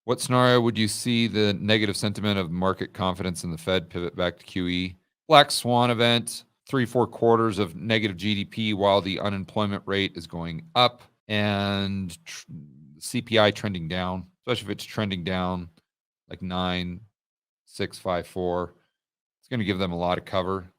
What scenario would you see the negative sentiment of market confidence in the Fed pivot back to QE? Black swan event, 3-4 quarters of negative GDP while the unemployment rate is going up and CPI trending down, especially if it's trending down like 9.654. It's going to give them a lot of cover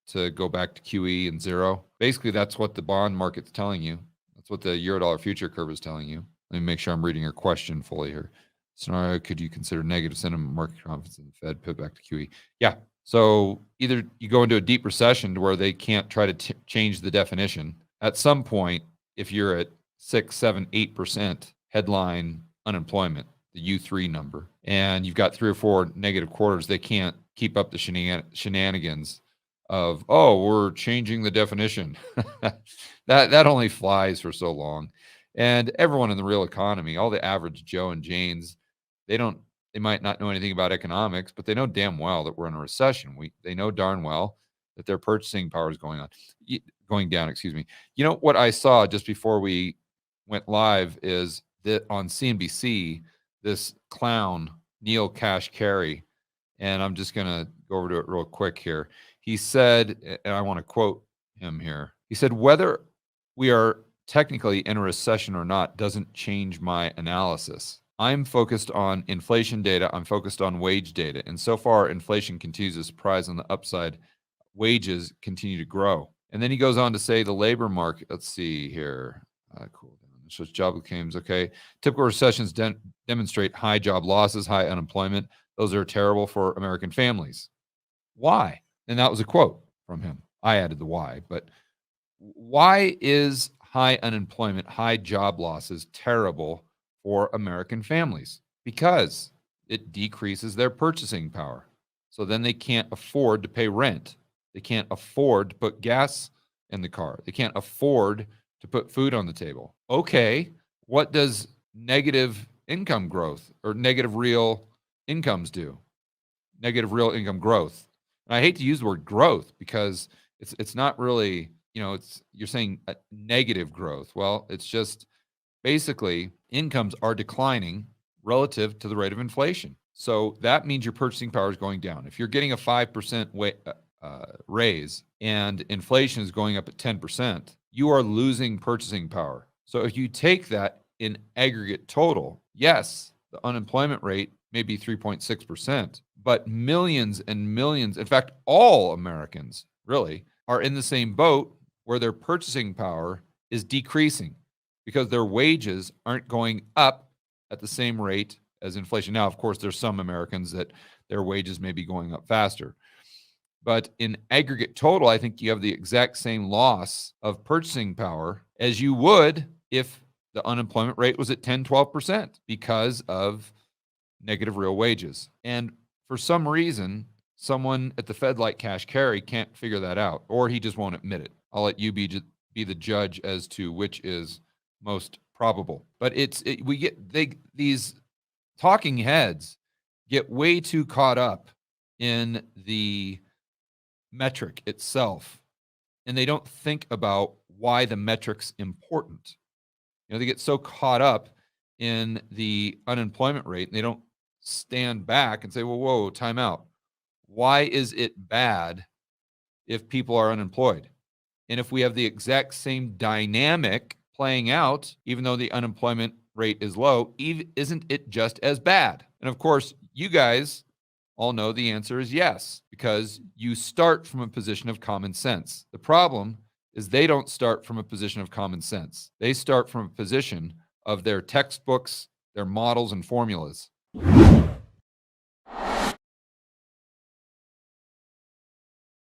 to go back to QE and zero. Basically, that's what the bond market's telling you. That's what the Eurodollar future curve is telling you. Let me make sure I'm reading your question fully here. Scenario, could you consider negative sentiment market confidence in the Fed pivot back to QE? Yeah. So either you go into a deep recession to where they can't try to change the definition. At some point, if you're at 6, 7, 8% headline unemployment, the U3 number, and you've got 3 or 4 negative quarters, they can't keep up the shenanigans of, oh, we're changing the definition. that only flies for so long. And everyone in the real economy, all the average Joe and Janes, they might not know anything about economics, but they know damn well that we're in a recession. They know darn well that their purchasing power is going down, excuse me. You know what I saw just before we went live is that on CNBC, this clown, Neil Kashkari, and I'm just going to go over to it real quick here. He said, and I want to quote him here. He said, whether we are technically in a recession or not doesn't change my analysis. I'm focused on inflation data. I'm focused on wage data. And so far, inflation continues to surprise on the upside. Wages continue to grow. And then he goes on to say the labor market. Let's see here. Cool. So job claims. Okay. Typical recessions demonstrate high job losses, high unemployment. Those are terrible for American families. Why? And that was a quote from him. I added the why, but why is high unemployment, high job losses terrible for American families? Because it decreases their purchasing power. So then they can't afford to pay rent. They can't afford to put gas in the car. They can't afford to put food on the table. Okay, what does negative income growth or negative real incomes do? Negative real income growth. And I hate to use the word growth because it's not really, you're saying a negative growth. Well, it's just basically incomes are declining relative to the rate of inflation. So that means your purchasing power is going down. If you're getting a 5% raise and inflation is going up at 10%, you are losing purchasing power. So if you take that in aggregate total, yes, the unemployment rate may be 3.6%, but millions and millions, in fact, all Americans really are in the same boat where their purchasing power is decreasing because their wages aren't going up at the same rate as inflation. Now, of course, there's some Americans that their wages may be going up faster. But in aggregate total, I think you have the exact same loss of purchasing power as you would if the unemployment rate was at 10, 12% because of negative real wages. And for some reason, someone at the Fed like Kashkari can't figure that out, or he just won't admit it. I'll let you be the judge as to which is most probable. But these talking heads get way too caught up in the metric itself, and they don't think about why the metric's important. They get so caught up in the unemployment rate, and they don't stand back and say, well, whoa, time out. Why is it bad if people are unemployed? And if we have the exact same dynamic playing out, even though the unemployment rate is low, isn't it just as bad? And of course, you guys all know the answer is yes, because you start from a position of common sense. The problem is they don't start from a position of common sense. They start from a position of their textbooks, their models, and formulas.